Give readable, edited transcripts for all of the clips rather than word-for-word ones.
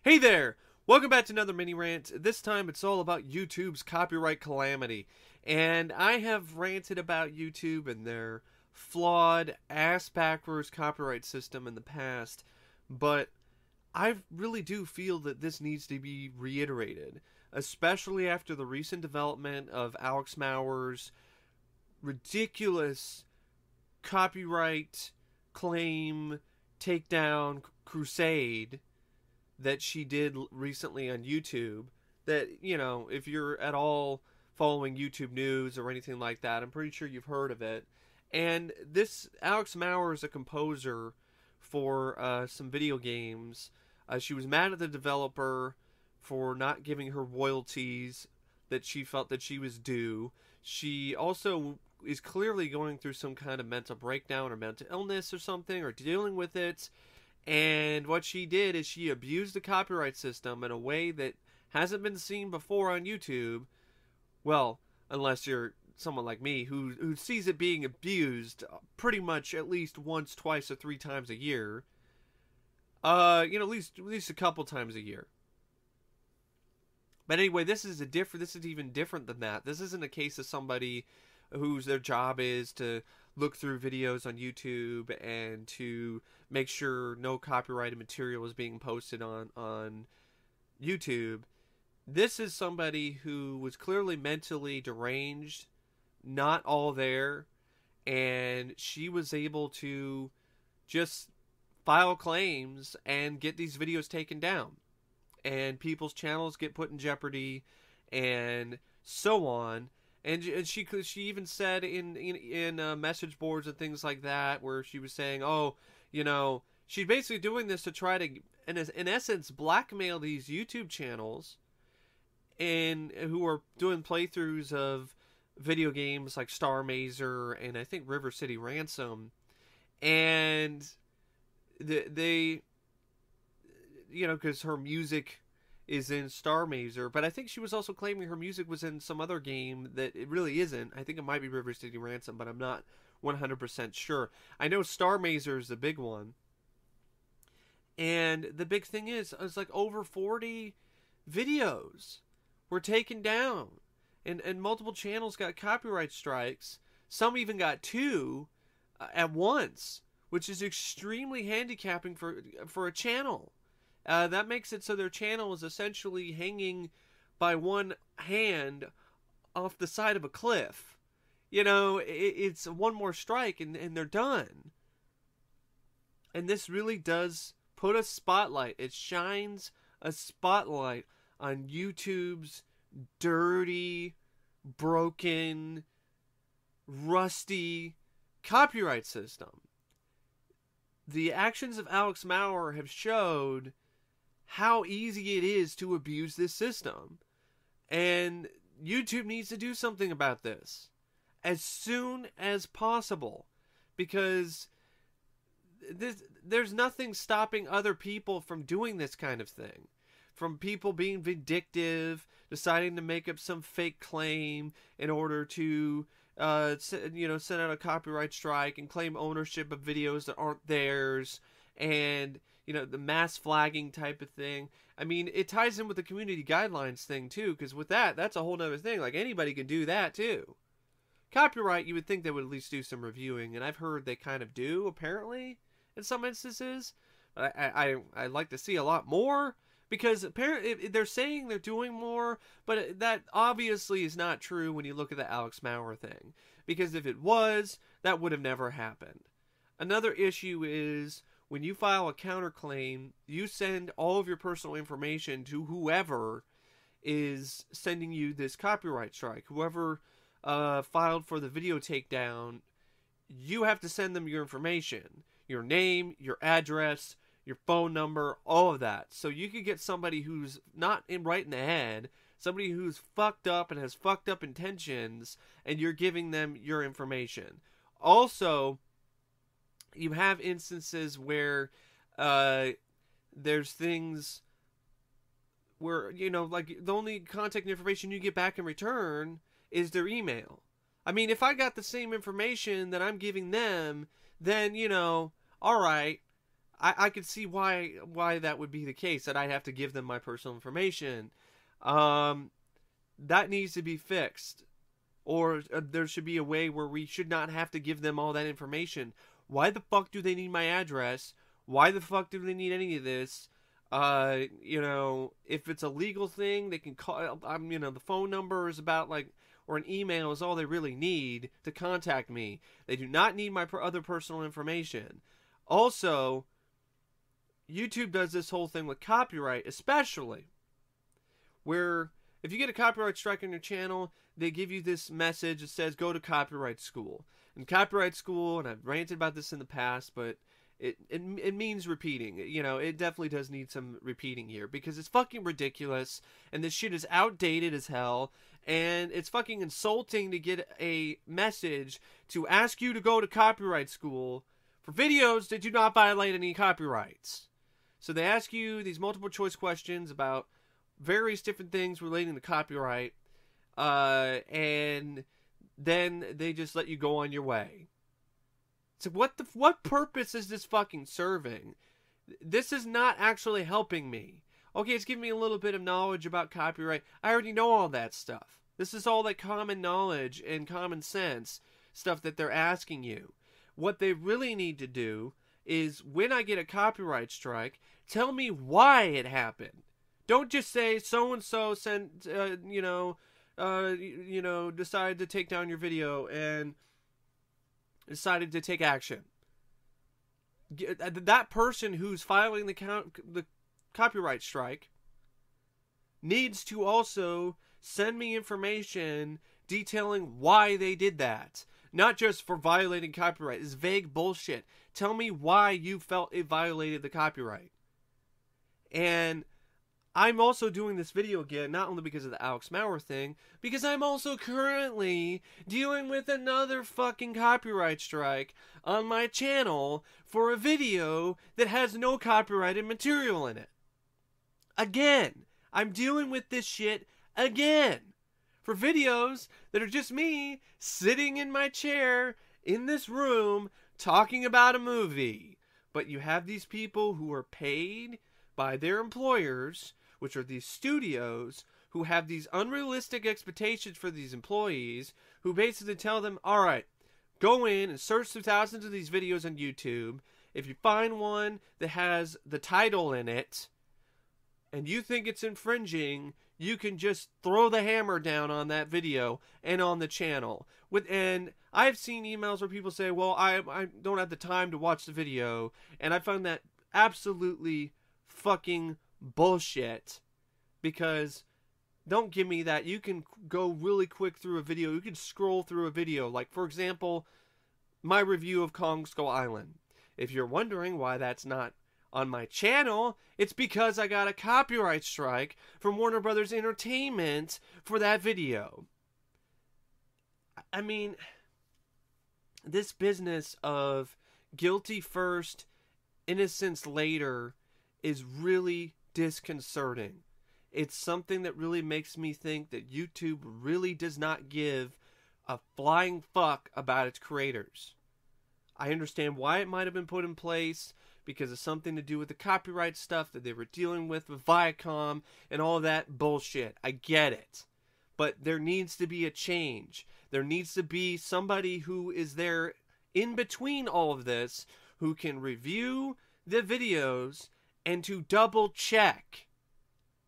Hey there! Welcome back to another mini rant. This time it's all about YouTube's copyright calamity. And I have ranted about YouTube and their flawed, ass-backwards copyright system in the past, but I really do feel that this needs to be reiterated, especially after the recent development of Alex Mauer's ridiculous copyright claim takedown crusade that she did recently on YouTube. That, if you're at all following YouTube news or anything like that, I'm pretty sure you've heard of it. And this Alex Mauer is a composer for some video games. She was mad at the developer for not giving her royalties that she felt that she was due. She also is clearly going through some kind of mental breakdown or mental illness or something, or dealing with it. And what she did is she abused the copyright system in a way that hasn't been seen before on YouTube. Well, unless you're someone like me who sees it being abused pretty much at least once, twice, or three times a year. At least a couple times a year. But anyway, this is even different than that. This isn't a case of somebody whose their job is to look through videos on YouTube and to make sure no copyrighted material is being posted on YouTube. This is somebody who was clearly mentally deranged, not all there, and she was able to just file claims and get these videos taken down. And people's channels get put in jeopardy and so on. And she even said in message boards and things like that, where she was saying, she's basically doing this to try to, in essence, blackmail these YouTube channels and who are doing playthroughs of video games like Star Mazer and I think River City Ransom. And they because her music is in Star Mazer, but I think she was also claiming her music was in some other game that it really isn't. I think it might be River City Ransom, but I'm not 100% sure. I know Star Mazer is the big one. And the big thing is, it's like over 40 videos were taken down. And multiple channels got copyright strikes. Some even got two at once, which is extremely handicapping for a channel. That makes it so their channel is essentially hanging by one hand off the side of a cliff. It's one more strike and they're done. And this really does put a spotlight. It shines a spotlight on YouTube's dirty, broken, rusty copyright system. The actions of Alex Mauer have showed how easy it is to abuse this system. And YouTube needs to do something about this as soon as possible, because there's nothing stopping other people from doing this kind of thing. From people being vindictive, deciding to make up some fake claim in order to send out a copyright strike and claim ownership of videos that aren't theirs, and the mass flagging type of thing. I mean, it ties in with the community guidelines thing too, because with that's a whole other thing. Like, anybody can do that too. Copyright, you would think they would at least do some reviewing, and I've heard they kind of do, apparently, in some instances. But I'd like to see a lot more, because apparently they're saying they're doing more, but that obviously is not true when you look at the Alex Mauer thing. Because if it was, that would have never happened. Another issue is, when you file a counterclaim, you send all of your personal information to whoever is sending you this copyright strike. Whoever filed for the video takedown, you have to send them your information. Your name, your address, your phone number, all of that. So you could get somebody who's not right in the head, somebody who's fucked up and has fucked up intentions, and you're giving them your information. Also, you have instances where there's things where, like, the only contact information you get back in return is their email. I mean, if I got the same information that I'm giving them, then, alright, I could see why that would be the case, that I'd have to give them my personal information. That needs to be fixed. Or there should be a way where we should not have to give them all that information. Why the fuck do they need my address? Why the fuck do they need any of this? You know, if it's a legal thing, they can call. You know, the phone number is about like, or an email is all they really need to contact me. They do not need my other personal information. Also, YouTube does this whole thing with copyright, especially where if you get a copyright strike on your channel, they give you this message that says go to copyright school. And copyright school, and I've ranted about this in the past, but it means repeating. You know, it definitely does need some repeating here, because it's fucking ridiculous, and this shit is outdated as hell, and it's fucking insulting to get a message to ask you to go to copyright school for videos that do not violate any copyrights. So they ask you these multiple choice questions about various different things relating to copyright, and then they just let you go on your way. So what purpose is this fucking serving? This is not actually helping me. Okay, it's giving me a little bit of knowledge about copyright. I already know all that stuff. This is all like common knowledge and common sense stuff that they're asking you. What they really need to do is, when I get a copyright strike, tell me why it happened. Don't just say so-and-so sent, decided to take down your video and decided to take action. That person who's filing the copyright strike needs to also send me information detailing why they did that. Not just for violating copyright. It's vague bullshit. Tell me why you felt it violated the copyright. And I'm also doing this video again, not only because of the Alex Maurer thing, because I'm also currently dealing with another fucking copyright strike on my channel for a video that has no copyrighted material in it. Again, I'm dealing with this shit again. For videos that are just me sitting in my chair in this room talking about a movie. But you have these people who are paid by their employers, which are these studios, who have these unrealistic expectations for these employees, who basically tell them, alright, go in and search through thousands of these videos on YouTube. If you find one that has the title in it, and you think it's infringing, you can just throw the hammer down on that video and on the channel. And I've seen emails where people say, well, I don't have the time to watch the video, and I find that absolutely fucking bullshit, because don't give me that. You can go really quick through a video. You can scroll through a video. Like, for example, my review of Kong Skull Island. If you're wondering why that's not on my channel, it's because I got a copyright strike from Warner Brothers Entertainment for that video. I mean, this business of guilty first, innocence later is really disconcerting. It's something that really makes me think that YouTube really does not give a flying fuck about its creators. I understand why it might have been put in place, because of something to do with the copyright stuff that they were dealing with Viacom and all that bullshit. I get it. But there needs to be a change. There needs to be somebody who is there in between all of this, who can review the videos and to double check.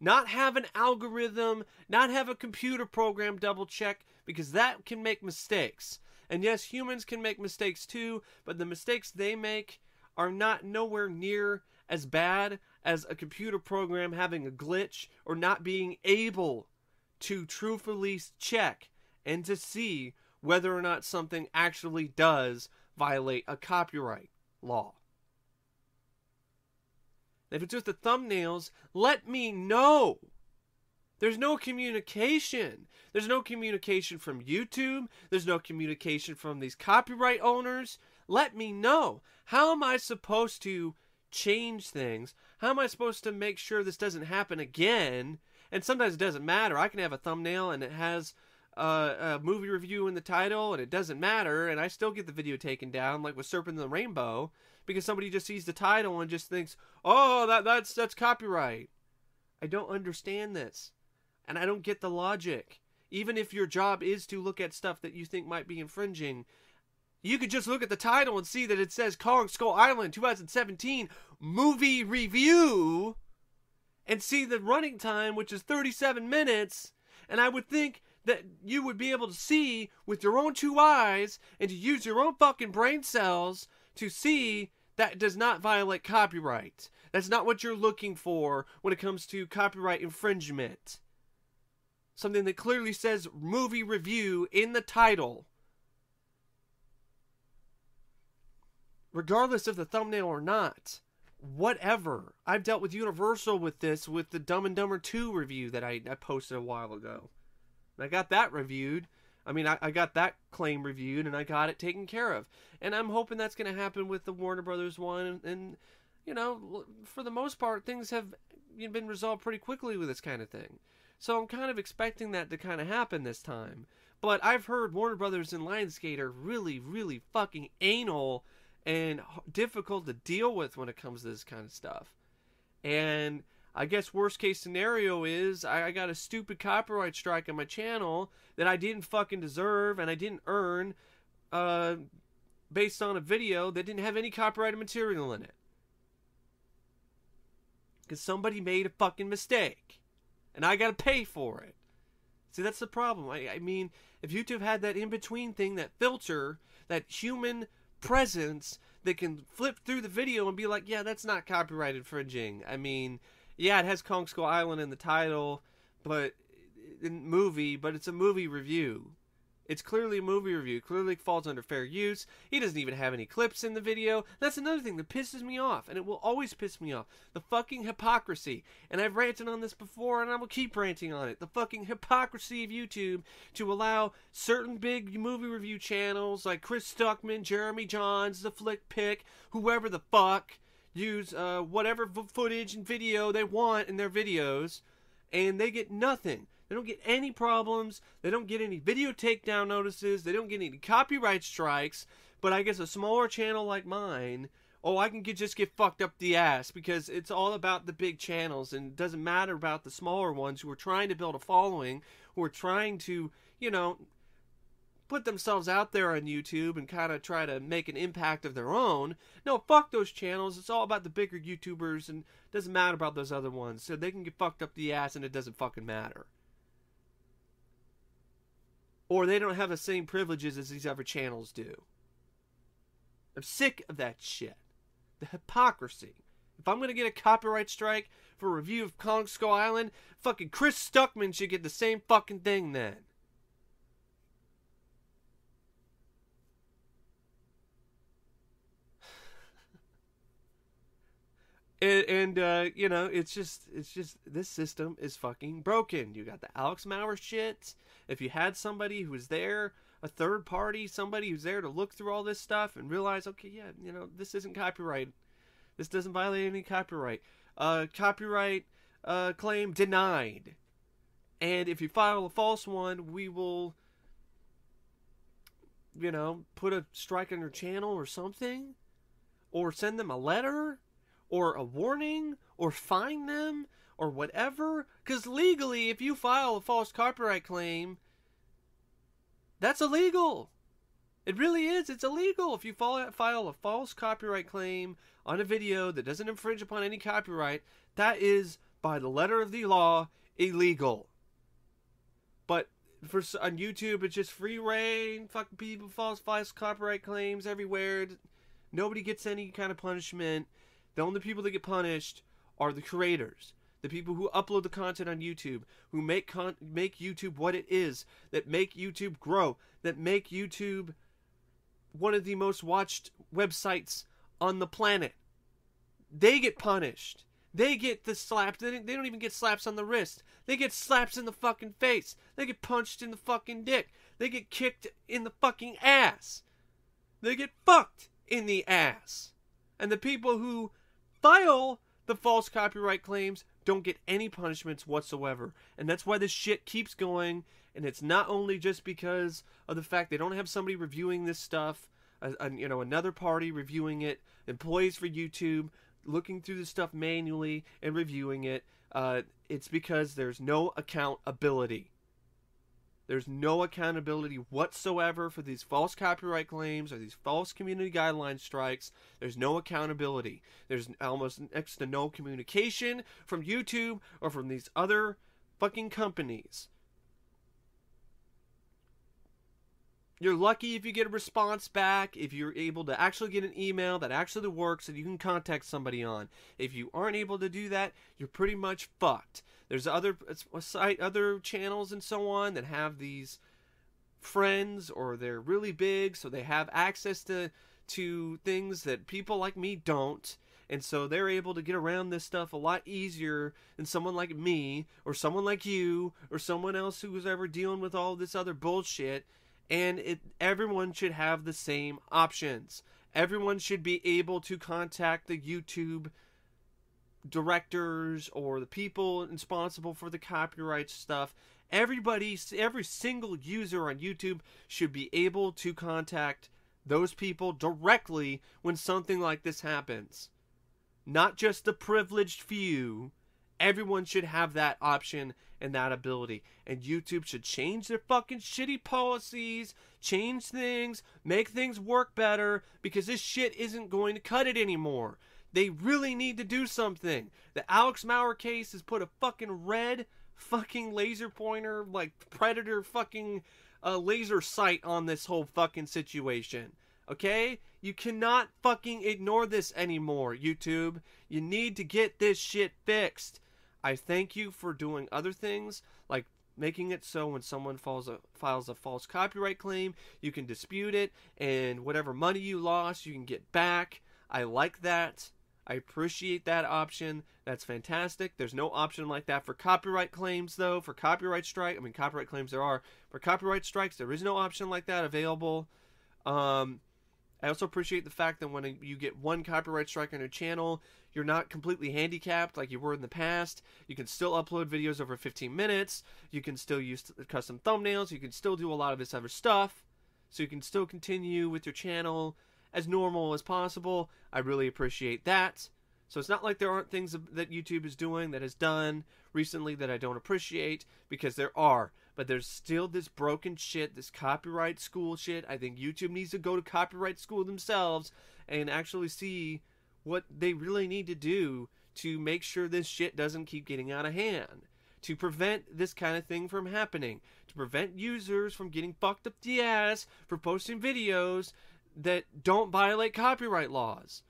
Not have an algorithm, not have a computer program double check, because that can make mistakes. And yes, humans can make mistakes too, but the mistakes they make are not nowhere near as bad as a computer program having a glitch or not being able to truthfully check and to see whether or not something actually does violate a copyright law. If it's just the thumbnails, let me know. There's no communication. There's no communication from YouTube. There's no communication from these copyright owners. Let me know. How am I supposed to change things? How am I supposed to make sure this doesn't happen again? And sometimes it doesn't matter. I can have a thumbnail and it has a movie review in the title and it doesn't matter, and I still get the video taken down, like with Serpent and the Rainbow, because somebody just sees the title and just thinks, oh, that's copyright. I don't understand this, and I don't get the logic. Even if your job is to look at stuff that you think might be infringing, you could just look at the title and see that it says Kong Skull Island 2017 movie review and see the running time, which is 37 minutes. And I would think that you would be able to see with your own two eyes and to use your own fucking brain cells to see that does not violate copyright. That's not what you're looking for when it comes to copyright infringement. Something that clearly says movie review in the title. Regardless of the thumbnail or not. Whatever. I've dealt with Universal with this with the Dumb and Dumber 2 review that I posted a while ago. And I got that reviewed. I mean, I got that claim reviewed and I got it taken care of. And I'm hoping that's going to happen with the Warner Brothers one. And, you know, for the most part, things have been resolved pretty quickly with this kind of thing. So I'm kind of expecting that to kind of happen this time. But I've heard Warner Brothers and Lionsgate are really, really fucking anal and difficult to deal with when it comes to this kind of stuff. And I guess worst case scenario is I got a stupid copyright strike on my channel that I didn't fucking deserve and I didn't earn based on a video that didn't have any copyrighted material in it. Because somebody made a fucking mistake. And I gotta pay for it. See, that's the problem. I mean, if YouTube had that in-between thing, that filter, that human presence that can flip through the video and be like, yeah, that's not copyright infringing. I mean, yeah, it has Kong Skull Island in the title, but it's a movie review. It's clearly a movie review. It clearly falls under fair use. He doesn't even have any clips in the video. That's another thing that pisses me off, and it will always piss me off. The fucking hypocrisy. And I've ranted on this before, and I will keep ranting on it. The fucking hypocrisy of YouTube to allow certain big movie review channels like Chris Stuckman, Jeremy Johns, The Flick Pick, whoever the fuck, use whatever footage and video they want in their videos, and they get nothing. They don't get any problems. They don't get any video takedown notices. They don't get any copyright strikes. But I guess a smaller channel like mine, I can just get fucked up the ass because it's all about the big channels and it doesn't matter about the smaller ones who are trying to build a following, who are trying to, put themselves out there on YouTube and kind of try to make an impact of their own. No, fuck those channels. It's all about the bigger YouTubers and it doesn't matter about those other ones. So they can get fucked up the ass and it doesn't fucking matter. Or they don't have the same privileges as these other channels do. I'm sick of that shit. The hypocrisy. If I'm going to get a copyright strike for a review of Kong Skull Island, fucking Chris Stuckman should get the same fucking thing then. It's just this system is fucking broken. You got the Alex Maurer shit. If you had somebody who was there, a third party, somebody who's there to look through all this stuff and realize, okay, yeah, this isn't copyright. This doesn't violate any copyright. Copyright claim denied. And if you file a false one, we will, put a strike on your channel or something. Or send them a letter. Or a warning, or fine them, or whatever. Because legally, if you file a false copyright claim, that's illegal. It really is. It's illegal. If you file a false copyright claim on a video that doesn't infringe upon any copyright, that is, by the letter of the law, illegal. But on YouTube, it's just free reign. Fucking people false copyright claims everywhere. Nobody gets any kind of punishment. The only people that get punished are the creators, the people who upload the content on YouTube, who make YouTube what it is, that make YouTube grow, that make YouTube one of the most watched websites on the planet. They get punished. They get the slaps. They don't even get slaps on the wrist. They get slaps in the fucking face. They get punched in the fucking dick. They get kicked in the fucking ass. They get fucked in the ass. And the people who file the false copyright claims don't get any punishments whatsoever. And that's why this shit keeps going. And it's not only just because of the fact they don't have somebody reviewing this stuff, another party reviewing it, employees for YouTube looking through the stuff manually and reviewing it. It's because there's no accountability. There's no accountability whatsoever for these false copyright claims or these false community guideline strikes. There's no accountability. There's almost next to no communication from YouTube or from these other fucking companies. You're lucky if you get a response back, if you're able to actually get an email that actually works that you can contact somebody on. If you aren't able to do that, you're pretty much fucked. There's other channels and so on that have these friends, or they're really big, so they have access to things that people like me don't. And so they're able to get around this stuff a lot easier than someone like me, or someone like you, or someone else who was ever dealing with all this other bullshit. And everyone should have the same options. Everyone should be able to contact the YouTube directors or the people responsible for the copyright stuff. Every single user on YouTube should be able to contact those people directly when something like this happens. Not just the privileged few. Everyone should have that option and that ability. And YouTube should change their fucking shitty policies, change things, make things work better, because this shit isn't going to cut it anymore. They really need to do something. The Alex Maurer case has put a fucking red fucking laser pointer, like predator fucking laser sight on this whole fucking situation. Okay? You cannot fucking ignore this anymore, YouTube. You need to get this shit fixed. I thank you for doing other things, like making it so when someone files a false copyright claim, you can dispute it, and whatever money you lost, you can get back. I like that. I appreciate that option. That's fantastic. There's no option like that for copyright claims, though. For copyright claims there are. For copyright strikes, there is no option like that available. I also appreciate the fact that when you get one copyright strike on your channel, you're not completely handicapped like you were in the past. You can still upload videos over 15 minutes. You can still use custom thumbnails. You can still do a lot of this other stuff. So you can still continue with your channel as normal as possible. I really appreciate that. So it's not like there aren't things that YouTube is doing, that has done recently, that I don't appreciate, because there are. But there's still this broken shit, this copyright school shit. I think YouTube needs to go to copyright school themselves and actually see what they really need to do to make sure this shit doesn't keep getting out of hand. To prevent this kind of thing from happening. To prevent users from getting fucked up the ass for posting videos that don't violate copyright laws.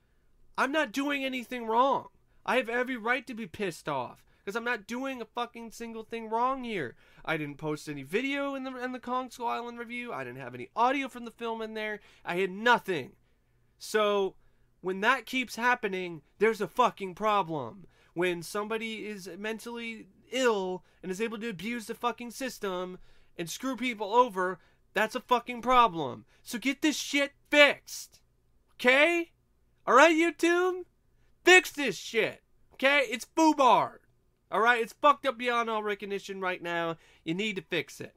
I'm not doing anything wrong. I have every right to be pissed off, because I'm not doing a fucking single thing wrong here. I didn't post any video in the Kong Skull Island review. I didn't have any audio from the film in there. I had nothing. So when that keeps happening, there's a fucking problem. When somebody is mentally ill and is able to abuse the fucking system and screw people over, that's a fucking problem. So get this shit fixed. Okay? Alright, YouTube? Fix this shit. Okay? It's foobarred. Alright? It's fucked up beyond all recognition right now. You need to fix it.